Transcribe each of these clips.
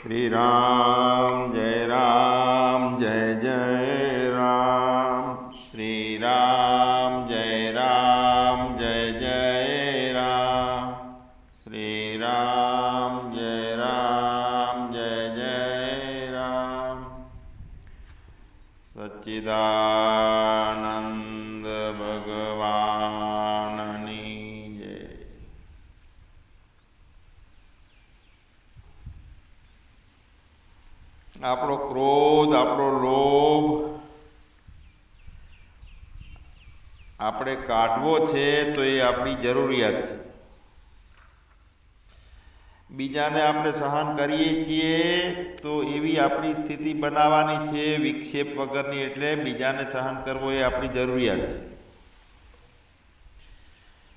શ્રી રામ જય જય રામ, શ્રી રામ જય જય રામ, શ્રી રામ જય જય રામ. સચ્ચિદાનંદ ભગવાનની જય. આપણો ક્રોધ, આપણો લોભ આપણે કાઢવો છે તો એ આપણી જરૂરિયાત છે. બીજાને આપણે સહન કરીએ છીએ તો એવી આપણી સ્થિતિ બનાવવાની છે વિક્ષેપ વગરની, એટલે બીજાને સહન કરવો એ આપણી જરૂરિયાત છે.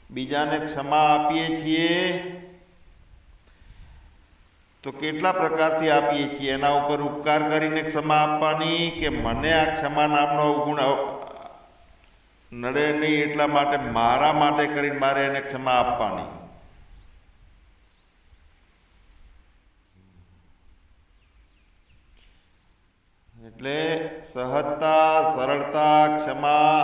બીજાને ક્ષમા આપીએ છીએ તો કેટલા પ્રકારથી આપીએ છીએ. એના ઉપર ઉપકાર કરીને ક્ષમા આપવાની, કે મને આ ક્ષમા નામનો અવગુણ નડે નહીં એટલા માટે મારા માટે કરીને મારે એને ક્ષમા આપવાની. એટલે સહજતા, સરળતા, ક્ષમા,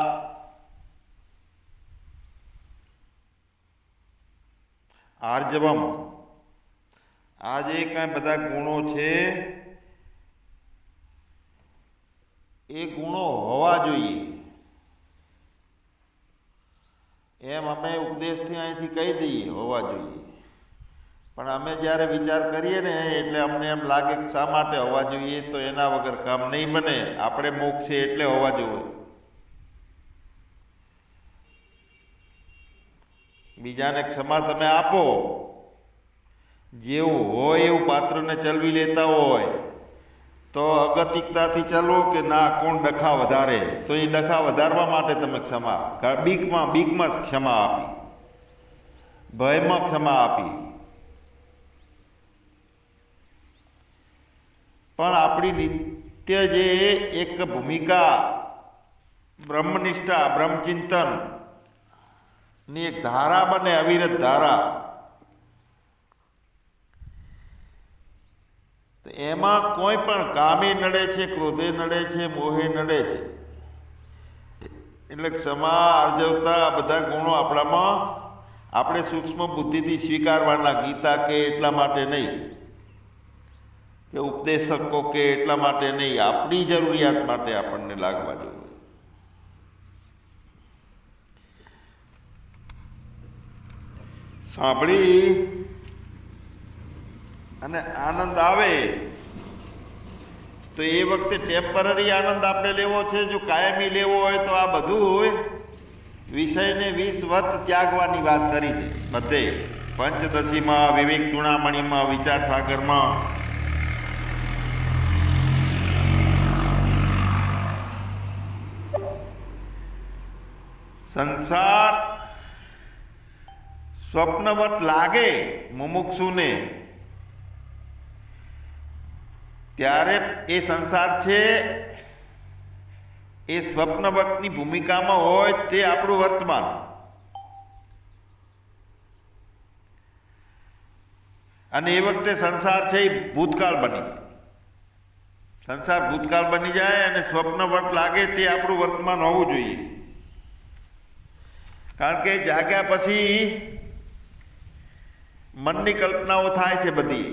આર્જવમ, આ જે કાંઈ બધા ગુણો છે એ ગુણો હોવા જોઈએ એમ અમે ઉપદેશથી અહીંથી કહી દઈએ, હોવા જોઈએ. પણ અમે જ્યારે વિચાર કરીએ ને એટલે અમને એમ લાગે કે શા માટે હોવા જોઈએ, તો એના વગર કામ નહીં બને. આપણે મોક્ષ છે એટલે હોવા જોઈએ. બીજાને ક્ષમા તમે આપો, જેવું હોય એવું પાત્રને ચલવી લેતા હોય તો અગતિકતાથી ચલવો કે ના કોણ ડખા વધારે, તો એ ડખા વધારવા માટે તમે ક્ષમા, બીકમાં ક્ષમા આપી, ભયમાં ક્ષમા આપી. પણ આપણી નિત્ય જે એક ભૂમિકા બ્રહ્મનિષ્ઠા, બ્રહ્મચિંતન ની એક ધારા બને, અવિરત ધારા, તો એમાં કોઈ પણ કામે નડે છે, ક્રોધે નડે છે, મોહે નડે છે. એટલે ક્ષમા, આર્જવતા આ બધા ગુણો આપણામાં આપણે સૂક્ષ્મ બુદ્ધિથી સ્વીકારવાના. ગીતા કે એટલા માટે નહીં, કે ઉપદેશકો કે એટલા માટે નહીં, આપણી જરૂરિયાત માટે આપણને લાગવા જોઈએ. સાંભળી અને આનંદ આવે તો એ વખતે ટેમ્પરરી આનંદ આપણે લેવો છે. જો કાયમી લેવો હોય તો આ બધું વિષયને 20 વત ત્યાગવાની વાત કરી છે બધે. પંચદશીમાં, વિવેક ચૂડામણીમાં, વિચાર સાગરમાં, સંસાર સ્વપ્નવત લાગે મુમુક્ષુને ત્યારે એ સંસાર છે એ સ્વપ્નવતની ભૂમિકામાં હોય તે આપણું વર્તમાન. અને એ વખતે સંસાર છે એ ભૂતકાળ બની, સંસાર ભૂતકાળ બની જાય અને સ્વપ્નવત લાગે તે આપણું વર્તમાન હોવું જોઈએ. કારણ કે જાગ્યા પછી મનની કલ્પનાઓ થાય છે બધી.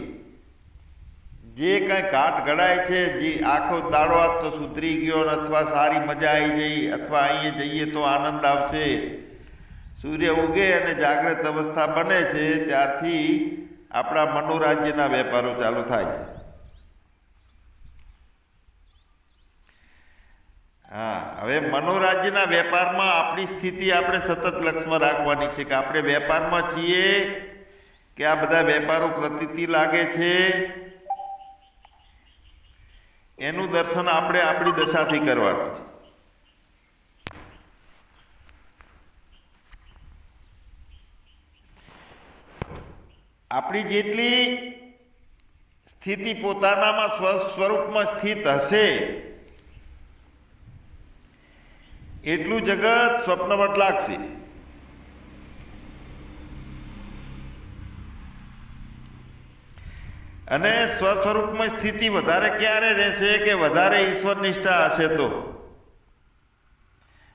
જે કાંઈ ઘાટ ઘડાય છે, જે આખો દાડો આજ તો સુધરી ગયો, અથવા સારી મજા આવી જઈ, અથવા અહીંયા જઈએ તો આનંદ આવશે, સૂર્ય ઉગે અને જાગ્રત અવસ્થા બને છે ત્યારથી આપણા મનોરાજ્યના વેપારો ચાલુ થાય છે. હા, હવે મનોરાજ્યના વેપારમાં આપણી સ્થિતિ આપણે સતત લક્ષમાં રાખવાની છે કે આપણે વેપારમાં છીએ કે આ બધા વેપારો પ્રતીતિ લાગે છે. એનું દર્શન આપણે આપણી દશાથી કરવાનું છે. આપણી જેટલી સ્થિતિ પોતાનામાં સ્વરૂપમાં સ્થિત હશે એટલું જગત સ્વપ્નવત લાગશે. અને સ્વસ્વરૂપમાં સ્થિતિ વધારે ક્યારે રહેશે કે વધારે ઈશ્વર નિષ્ઠા હશે તો,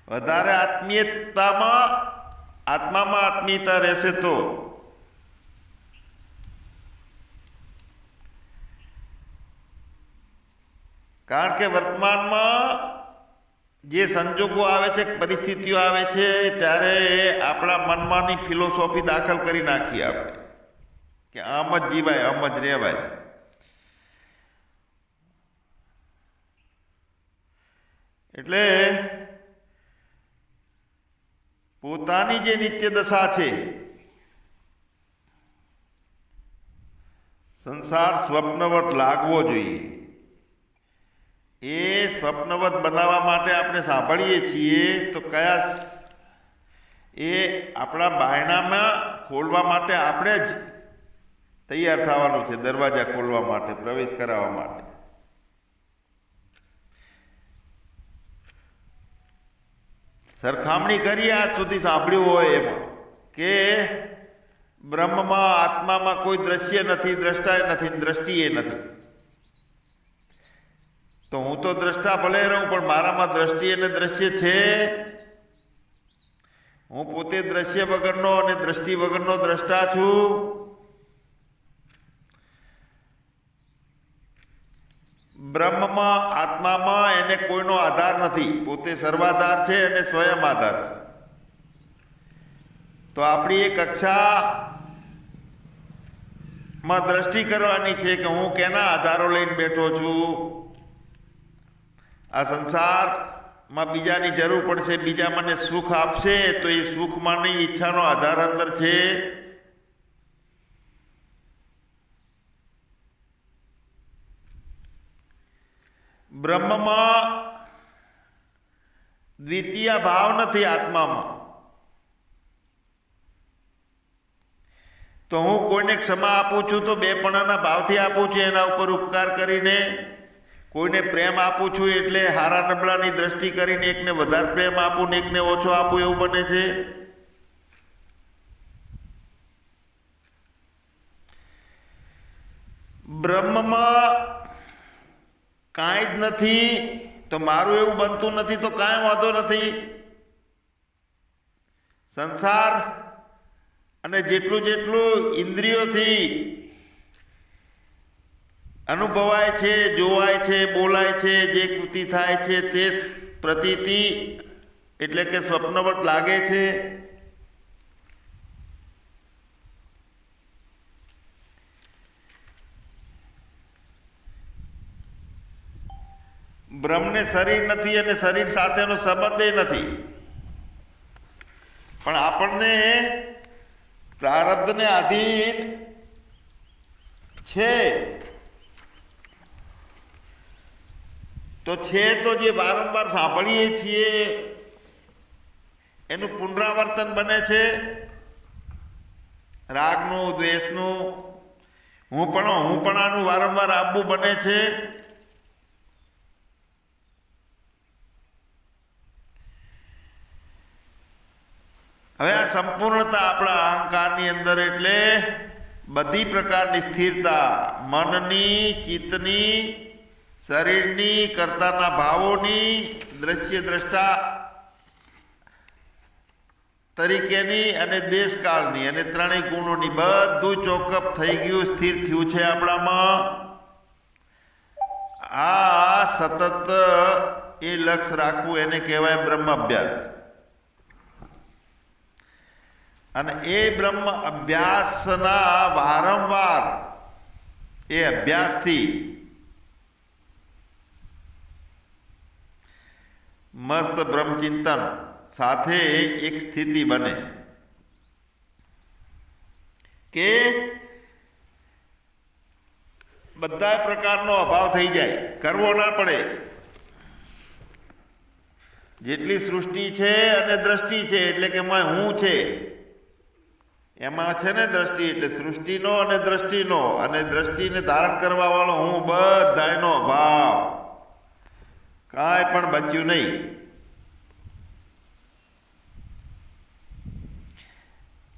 વધારે આત્મામાં આત્મીયતા રહેશે તો. કારણ કે વર્તમાનમાં જે સંજોગો આવે છે, પરિસ્થિતિઓ આવે છે, ત્યારે આપણા મનમાંની ફિલોસોફી દાખલ કરી નાખીએ આપણે કે આમ જ જીવાય, આમ જ રહેવાય. એટલે પોતાની જે નિત્ય દશા છે, સંસાર સ્વપ્નવત લાગવો જોઈએ. એ સ્વપ્નવત બનાવવા માટે આપણે સાંભળીએ છીએ તો કયા એ આપણા બાયણામાં ખોલવા માટે આપણે જ તૈયાર થવાનું છે, દરવાજા ખોલવા માટે, પ્રવેશ કરાવવા માટે. સરખામણી કરીએ આજ સુધી સાંભળ્યું હોય એમાં કે બ્રહ્મમાં આત્મામાં કોઈ દ્રશ્ય નથી, દ્રષ્ટાય નથી, દ્રષ્ટિએ નથી. તો હું તો દ્રષ્ટા ભલે રહું પણ મારામાં દ્રષ્ટિ અને દ્રશ્ય છે. હું પોતે દ્રશ્ય વગરનો અને દ્રષ્ટિ વગરનો દ્રષ્ટા છું. બ્રહ્મમાં આત્મામાં એને કોઈનો આધાર નથી, પોતે સર્વાધાર છે અને સ્વયં આધાર છે. તો આપણી એ કક્ષામાં દ્રષ્ટિ કરવાની છે કે હું કેના આધારો લઈને બેઠો છું. આ સંસારમાં બીજાની જરૂર પડશે, બીજા મને સુખ આપશે તો એ સુખમાંની ઈચ્છાનો આધાર અંદર છે. બ્રહ્મમાં દ્વિતીય ભાવ નથી, આત્મામાં. તો હું કોઈને ક્ષમા આપું છું તો બેપણાના ભાવથી આપું છું, એના ઉપર ઉપકાર કરીને. કોઈને પ્રેમ આપું છું એટલે હારા નબળાની દ્રષ્ટિ કરીને એકને વધારે પ્રેમ આપું ને એકને ઓછો આપું, એવું બને છે. બ્રહ્મમાં કાંઈ જ નથી તો મારું એવું બનતું નથી તો કાંઈ વાંધો નથી. સંસાર અને જેટલું ઇન્દ્રિયોથી અનુભવાય છે, જોવાય છે, બોલાય છે, જે કૃતિ થાય છે તે પ્રતીતિ એટલે કે સ્વપ્નવત લાગે છે. બ્રહ્મને શરીર નથી અને શરીર સાથેનો સંબંધ નથી, પણ આપણને પ્રારબ્ધને આધીન છે. તો જે વારંવાર સાંભળીએ છીએ એનું પુનરાવર્તન બને છે. રાગનું, દ્વેષનું, હુંપણાનું વારંવાર આવવું બને છે. હવે આ સંપૂર્ણતા આપણા અહંકારની અંદર એટલે બધી પ્રકારની સ્થિરતા, મનની, ચિત્તની, શરીરની, કર્તાના ભાવોની, દ્રશ્ય દ્રષ્ટા તરીકેની અને દેશકાળની અને ત્રણેય ગુણોની બધું ચોકઅપ થઈ ગયું, સ્થિર થયું છે આપણામાં. આ સતત એ લક્ષ્ય રાખવું એને કહેવાય બ્રહ્મ અભ્યાસ. અને એ બ્રહ્મ અભ્યાસના વારંવાર એ અભ્યાસથી મસ્ત બ્રહ્મચિંતન સાથે એક સ્થિતિ બને કે બધા પ્રકારનો અભાવ થઈ જાય, કરવો ના પડે. જેટલી સૃષ્ટિ છે અને દ્રષ્ટિ છે એટલે કે હું છે, એમાં છે ને દ્રષ્ટિ એટલે સૃષ્ટિનો અને દ્રષ્ટિનો અને દ્રષ્ટિને ધારણ કરવા વાળો હું, બધાનો અભાવ, કાંઈ પણ બચ્યું નહીં.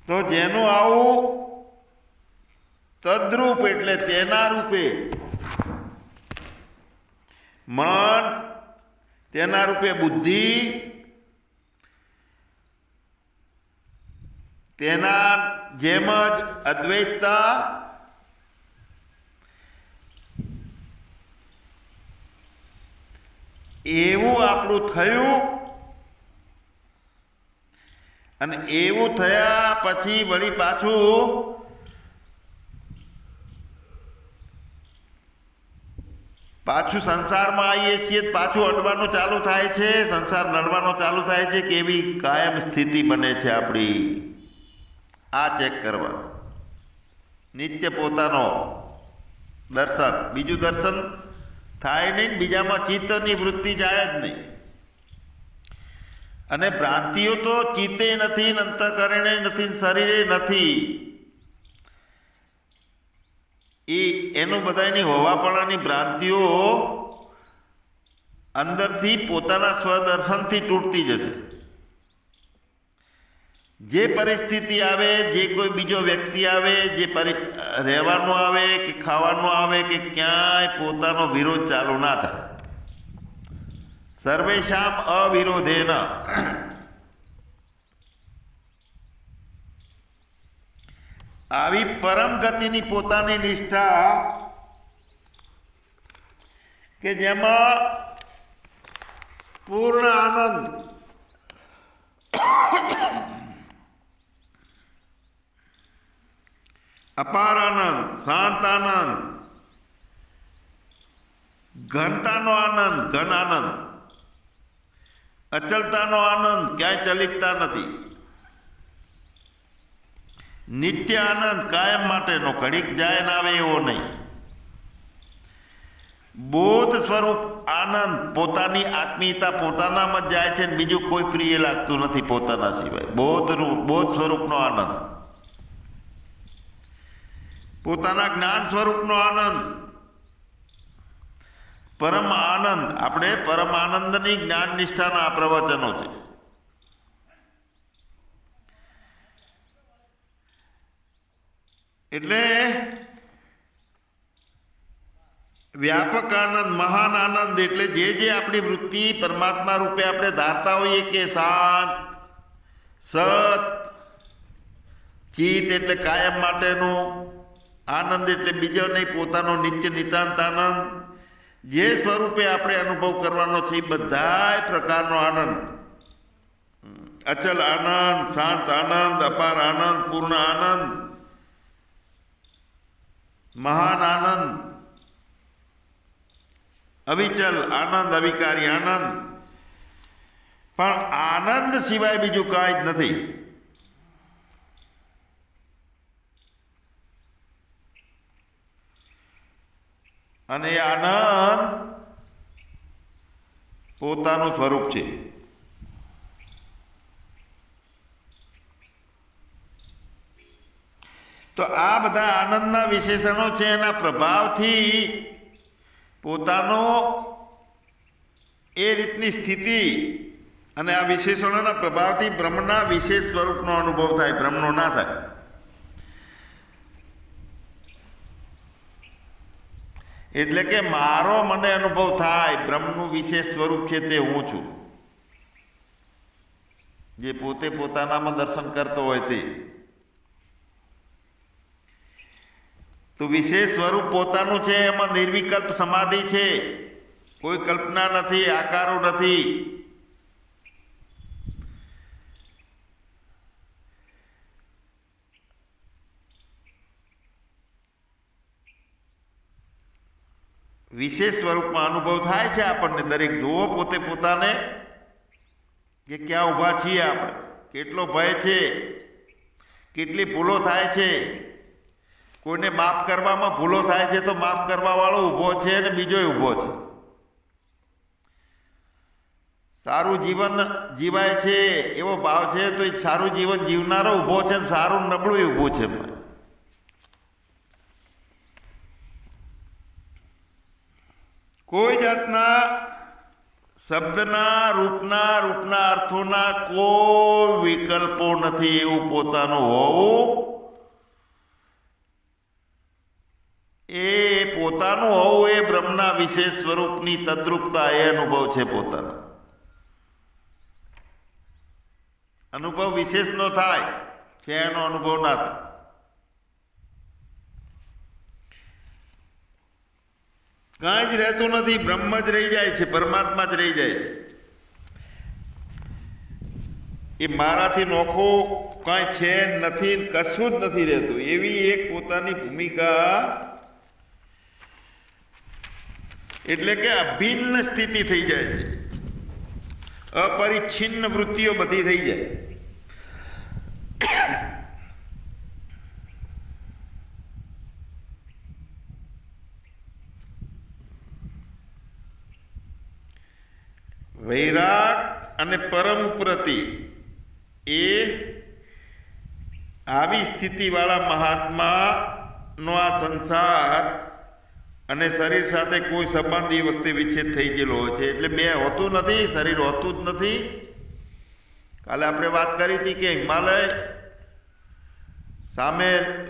તો જેનું આવું તદ્રૂપ એટલે તેના રૂપે, મન તેના રૂપે બુદ્ધિ, તેના જેમ જ અદ્વૈતતા, એવું આપણું થયું અને એવું થયા પછી વળી પાછું સંસારમાં આવીએ છીએ, પાછું અડવાનું ચાલુ થાય છે, સંસાર નડવાનો ચાલુ થાય છે કે એવી કાયમ સ્થિતિ બને છે આપણી. આ ચેક કરવા નિત્ય પોતાનો દર્શન, બીજું દર્શન થાય નહીં, બીજામાં ચિત્તની વૃત્તિ જાય જ નહીં. અને ભ્રાંતિઓ તો ચિત્તે નથી, અંતઃકરણે નથી, શરીરે નથી. એનું બધાની હોવાપણાની ભ્રાંતિઓ અંદરથી પોતાના સ્વદર્શનથી તૂટતી જશે. જે પરિસ્થિતિ આવે, જે કોઈ બીજો વ્યક્તિ આવે, જે રહેવાનું આવે કે ખાવાનું આવે કે ક્યાંય પોતાનો વિરોધ ચાલુ ના થાય. સર્વેશામ અવિરોધેન. આવી પરમ ગતિની પોતાની નિષ્ઠા કે જેમાં પૂર્ણ આનંદ, અપાર આનંદ, શાંત આનંદ, ઘનતાનો આનંદ, ઘન આનંદ, અચલતાનો આનંદ, ક્યાંય ચલિતતા નથી, નિત્ય આનંદ, કાયમ માટેનો, ઘડીક જાય ના આવે એવો નહીં. બોધ સ્વરૂપ આનંદ, પોતાની આત્મીયતા પોતાનામાં જાય છે ને બીજું કોઈ પ્રિય લાગતું નથી પોતાના સિવાય. બોધ સ્વરૂપનો આનંદ, પોતાના જ્ઞાન સ્વરૂપનો આનંદ, પરમ આનંદ. આપણે પરમ આનંદની જ્ઞાન નિષ્ઠાના આ પ્રવચનો છે. એટલે વ્યાપક આનંદ, મહાન આનંદ એટલે જે આપણી વૃત્તિ પરમાત્મા રૂપે આપણે ધારતા હોઈએ કે શાંત, સત, ચિત્ત એટલે કાયમ માટેનું આનંદ, એટલે બીજો નહીં, પોતાનો નિત્ય નિતાંત આનંદ, જે સ્વરૂપે આપણે અનુભવ કરવાનો છે એ બધા પ્રકારનો આનંદ, અચલ આનંદ, શાંત આનંદ, અપાર આનંદ, પૂર્ણ આનંદ, મહાન આનંદ, અવિચલ આનંદ, અવિકારી આનંદ. પણ આનંદ સિવાય બીજું કાંઈ જ નથી. અને એ આનંદ પોતાનું સ્વરૂપ છે. તો આ બધા આનંદના વિશેષણો છે, એના પ્રભાવથી પોતાનો એ રીતની સ્થિતિ અને આ વિશેષણોના પ્રભાવથી બ્રહ્મના વિશેષ સ્વરૂપનો અનુભવ થાય, બ્રહ્મનો ના થાય. એટલે કે મારો મને અનુભવ થાય બ્રહ્મનું વિશેષ સ્વરૂપ છે તે હું છું. જે પોતે પોતાનામાં દર્શન કરતો હોય તે તો વિશેષ સ્વરૂપ પોતાનું છે. એમાં નિર્વિકલ્પ સમાધિ છે, કોઈ કલ્પના નથી, આકારો નથી. વિશેષ સ્વરૂપમાં અનુભવ થાય છે આપણને. દરેક જુઓ પોતે પોતાને કે ક્યાં ઊભા છીએ આપણે, કેટલો ભય છે, કેટલી ભૂલો થાય છે. કોઈને માફ કરવામાં ભૂલો થાય છે તો માફ કરવા વાળો ઊભો છે અને બીજોય ઊભો છે. સારું જીવન જીવાય છે એવો ભાવ છે તો એ સારું જીવન જીવનારો ઊભો છે અને સારું નબળું ઊભું છે. કોઈ જાતના શબ્દના રૂપના અર્થોના કોઈ વિકલ્પો નથી. એવું પોતાનું હોવું એ પોતાનું હોવું એ બ્રહ્મના વિશેષ સ્વરૂપની તદ્રુપતા એ અનુભવ છે. પોતાનો અનુભવ વિશેષ નો થાય છે, એનો અનુભવ ના થાય. કાંઈ જ રહેતું નથી, બ્રહ્મ જ રહી જાય છે, પરમાત્મા જ રહી જાય છે. એ મારાથી નોખો કાંઈ છે નથી, કશું જ નથી રહેતું. એવી એક પોતાની ભૂમિકા, એટલે કે અભિન્ન સ્થિતિ થઈ જાય છે. અપરિચ્છિન્ન વૃત્તિઓ બધી થઈ જાય. વૈરાગ અને પરમ પ્રતિ એ આવી સ્થિતિવાળા મહાત્માનો આ સંસાર અને શરીર સાથે કોઈ સંબંધ એ વખતે વિચ્છેદ થઈ ગયેલો હોય છે. એટલે બે હોતું નથી, શરીર હોતું જ નથી. કાલે આપણે વાત કરી હતી કે હિમાલય સામે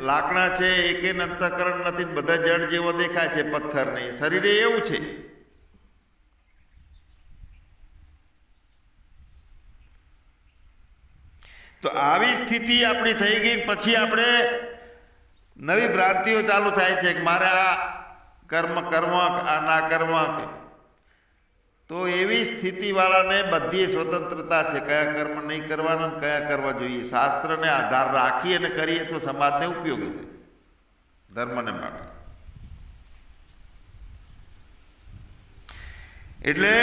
લાકડા છે, એકે અંતઃકરણ નથી, બધા જળ જેવો દેખાય છે, પથ્થર નહીં. શરીરે એવું છે. તો આવી સ્થિતિ આપણી થઈ ગઈ પછી આપણે નવી ભ્રાંતિઓ ચાલુ થાય છે કે મારે આ કર્મ કરવા, આ ના કરવા. તો એવી સ્થિતિવાળાને બધી સ્વતંત્રતા છે, કયા કર્મ નહીં કરવાના, કયા કરવા જોઈએ. શાસ્ત્રને આધાર રાખી અને કરીએ તો સમાજને ઉપયોગી થાય, ધર્મને માટે. એટલે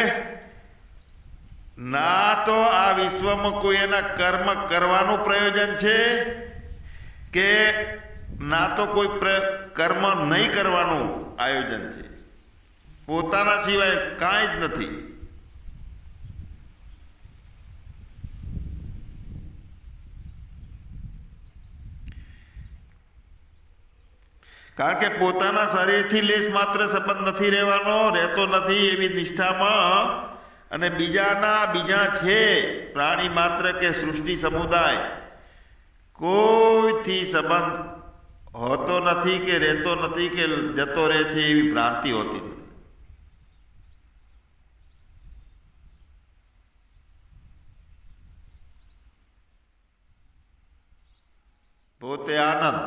ના તો આ વિશ્વમાં કોઈ એના કર્મ કરવાનું પ્રયોજન છે, કે ના તો કોઈ કર્મ નહીં કરવાનું આયોજન છે. પોતાના સિવાય કાંઈ જ નથી. કારણ કે પોતાના શરીરથી લેશ માત્ર સંબંધ નથી રહેવાનો, રહેતો નથી એવી નિષ્ઠામાં, અને બીજા છે પ્રાણી માત્ર કે સૃષ્ટિ સમુદાય, કોઈથી સંબંધ હોતો નથી કે રહેતો નથી કે જતો રહે છે એવી ભ્રાંતિ હોતી નથી. પોતે આનંદ.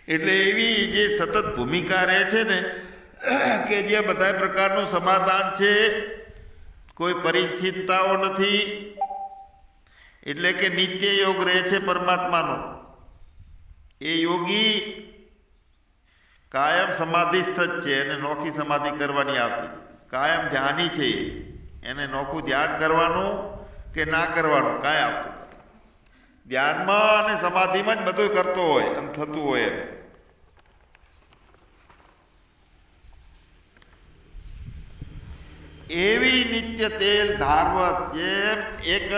એટલે એવી જે સતત ભૂમિકા રહે છે ને, કે જે બધા પ્રકારનું સમાધાન છે, કોઈ પરિચિંતાઓ નથી. એટલે કે નિત્ય યોગ રહે છે પરમાત્માનો. એ યોગી કાયમ સમાધિસ્થ જ છે, એને નોખી સમાધિ કરવાની આવતી. કાયમ ધ્યાની છે, એને નોખું ધ્યાન કરવાનું કે ના કરવાનું કાંઈ આવતું. ધ્યાનમાં અને સમાધિમાં જ બધું કરતો હોય અને થતું હોય. એવી નિત્ય તેલ ધારવત, જેમ એક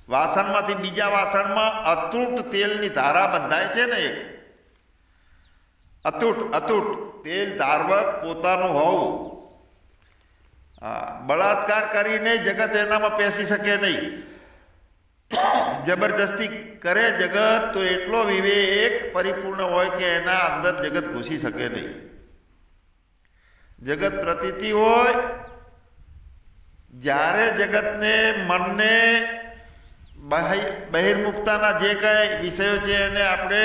વાસણમાંથી બીજા વાસણમાં અતૂટ તેલની ધારા બંધાય છે ને, એક અતૂટ તેલ ધારવક પોતાનું હોવું. બળાત્કાર કરીને જગત એનામાં પેસી શકે નહીં. જબરજસ્તી કરે જગત તો એટલો વિવેક પરિપૂર્ણ હોય કે એના અંદર જગત ઘૂસી શકે નહીં. જગત પ્રતીતિ હોય, જ્યારે જગતને મનને બહિર્મુખતાના જે કઈ વિષયો છે એને આપણે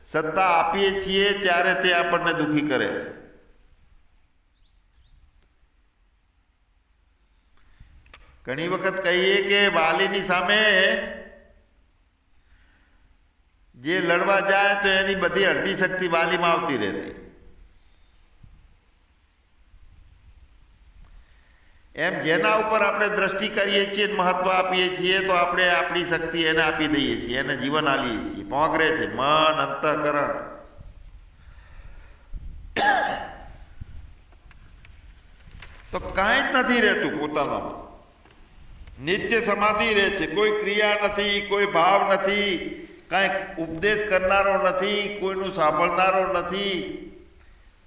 સત્તા આપીએ છીએ, ત્યારે તે આપણને દુઃખી કરે છે. ઘણી વખત કહીએ કે વાલીની સામે જે લડવા જાય તો એની બધી અડધી શક્તિ વાલીમાં આવતી રહેતી. એમ જેના ઉપર આપણે દ્રષ્ટિ કરીએ છીએ, મહત્વ આપીએ છીએ, તો આપણે આપણી શક્તિ એને આપી દઈએ છીએ, એને જીવન આપીએ છીએ. પોંગરે છે મન, અંતઃકરણ. તો કાંઈ જ નથી રહેતું પોતાનામાં. નિત્ય સમાધિ રહે છે, કોઈ ક્રિયા નથી, કોઈ ભાવ નથી, કાંઈક ઉપદેશ કરનારો નથી, કોઈનું સાંભળનારો નથી,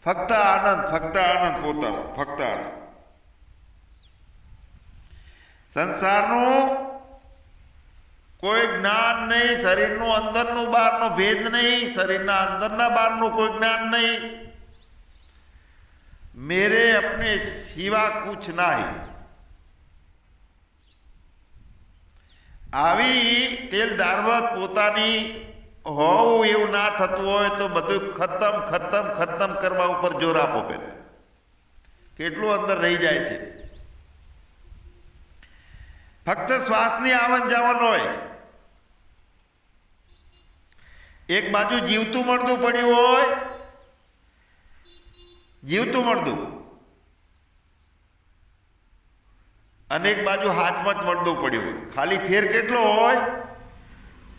ફક્ત આનંદ પોતાનો, ફક્ત આનંદ. સંસારનું કોઈ જ્ઞાન નહીં, શરીરનું અંદરનું બહારનો ભેદ નહીં, શરીરના અંદરના બહારનું કોઈ જ્ઞાન નહીં. મેરે અપને સિવા કુછ નહીં. આવી તેલ દારવત પોતાની હોવું એવું ના થતું હોય તો બધું ખતમ કરવા ઉપર જોર આપો. પેલા કેટલું અંદર રહી જાય છે. ફક્ત શ્વાસની આવન જાવન હોય. એક બાજુ જીવતું મળતું પડ્યું હોય, અને એક બાજુ હાથમાં જ મળતું પડ્યું હોય. ખાલી ફેર કેટલો હોય?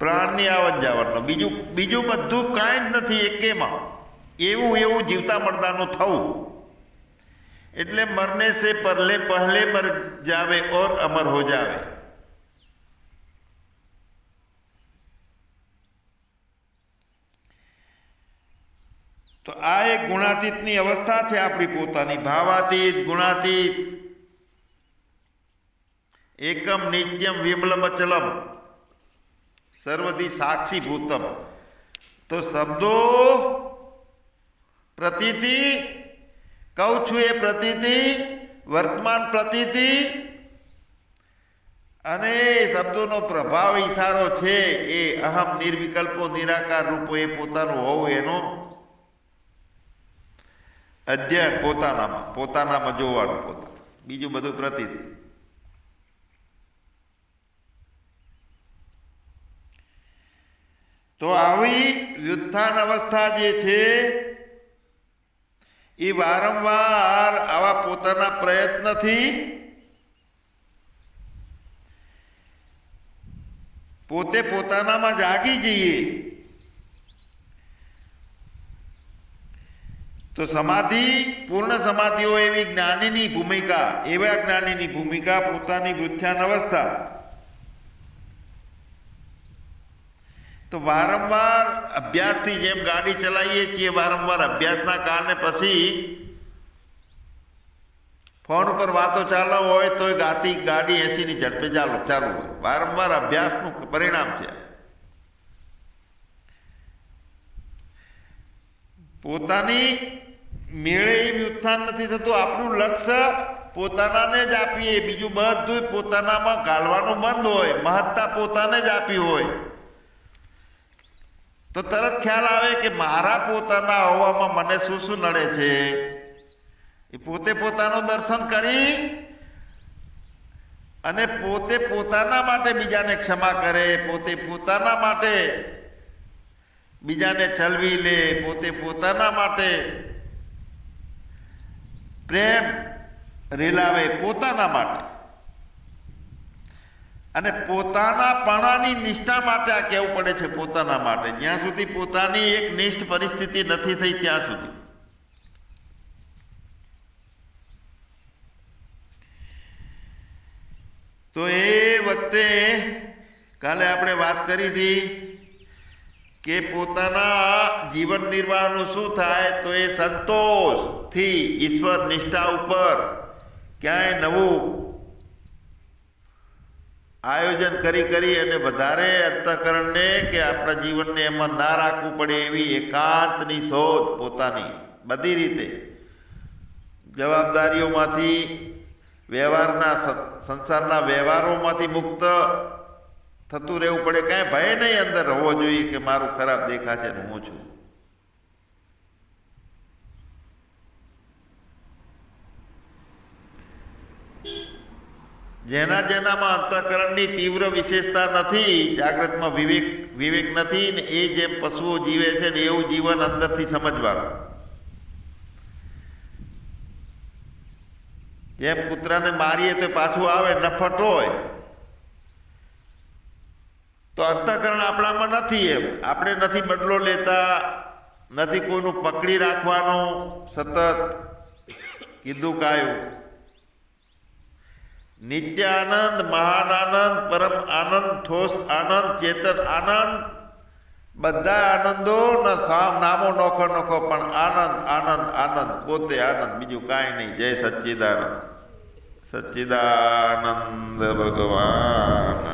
પ્રાણની આવન જાવનનો. બીજું બધું કાંઈ જ નથી એકેમાં. એવું જીવતા મરદાનું થવું. એટલે મરને સે પહેલે મર જાવે ઓર અમર હો જાવે. તો આ એક ગુણાતીતની અવસ્થા છે આપણી પોતાની. ભાવાતીત, ગુણાતીત, એકમ નિત્યમ વિમલમ અચલમ સર્વથી સાક્ષી ભૂતમ. તો શબ્દો પ્રતીતિ કહું છું, એ પ્રતીતિ વર્તમાન પ્રતીતિ અને શબ્દોનો પ્રભાવ ઈશારો છે એ અહમ નિર્વિકલ્પો નિરાકાર રૂપો એ પોતાનું હોવું એનો અધ્યયન પોતાનામાં જોવાનું. પોતાનું બીજું બધું પ્રતીતિ. તો આવી વ્યુત્થાન અવસ્થા જે છે એ વારંવાર આવા પોતાના પ્રયત્નથી પોતે પોતાનામાં જાગી જઈએ તો સમાધિ, પૂર્ણ સમાધિ હોય એવા જ્ઞાનીની ભૂમિકા પોતાની વ્યુત્થાન અવસ્થા. તો વારંવાર અભ્યાસથી, જેમ ગાડી ચલાવીએ છીએ, વારંવાર અભ્યાસના કારણે પછી ફોન ઉપર વાતો ચાલુ હોય તો ગાડી 80ની ઝડપે ચાલુ હોય. વારંવાર અભ્યાસનું પરિણામ છે. પોતાની મેળે એ વ્યુત્થાન નથી થતું. આપણું લક્ષ્ય પોતાનાને જ આપીએ, બીજું બધું પોતાનામાં ગાળવાનું બંધ હોય, મહત્તા પોતાને જ આપી હોય તો તરત ખ્યાલ આવે કે મારા પોતાના હોવામાં મને શું નડે છે. એ પોતે પોતાનું દર્શન કરી અને પોતે પોતાના માટે બીજાને ક્ષમા કરે, પોતે પોતાના માટે બીજાને ચલવી લે, પોતે પોતાના માટે પ્રેમ રેલાવે, પોતાના માટે. અને પોતાના પણાની નિષ્ઠા માટે આ કહેવું પડે છે. પોતાના માટે જ્યાં સુધી પોતાની એક નિષ્ઠ પરિસ્થિતિ નથી થઈ ત્યાં સુધી. તો એ વખતે કાલે આપણે વાત કરી હતી કે પોતાના જીવન નિર્વાહનું શું થાય, તો એ સંતોષથી ઈશ્વર નિષ્ઠા ઉપર ક્યાંય નવું આયોજન કરી અને વધારે અંતઃકરણને કે આપણા જીવનને એમાં ના રાખવું પડે એવી એકાંતની શોધ પોતાની બધી રીતે જવાબદારીઓમાંથી, વ્યવહારના સંસારના વ્યવહારોમાંથી મુક્ત થતું રહેવું પડે. કાંઈ ભય નહીં અંદર હોવો જોઈએ કે મારું ખરાબ દેખાશે ને હું છું. જેનામાં અંતઃકરણની તીવ્ર વિશેષતા નથી, જાગ્રતમાં વિવેક નથી ને એ જેમ પશુઓ જીવે છે ને એવું જીવન અંદરથી સમજવાનું. જેમ કૂતરાને મારીએ તો પાછું આવે, નફટ હોય, તો અંતઃકરણ આપણામાં નથી. એમ આપણે નથી બદલો લેતા, નથી કોઈનું પકડી રાખવાનું, સતત કીધું કાયું નિત્ય આનંદ, મહાન આનંદ, પરમ આનંદ, ઠોસ આનંદ, ચેતન આનંદ, બધા આનંદોના નામો નોખો નોખો, પણ આનંદ આનંદ આનંદ, પોતે આનંદ, બીજું કાંઈ નહીં. જય સચ્ચિદાનંદ. સચ્ચિદાનંદ ભગવાન.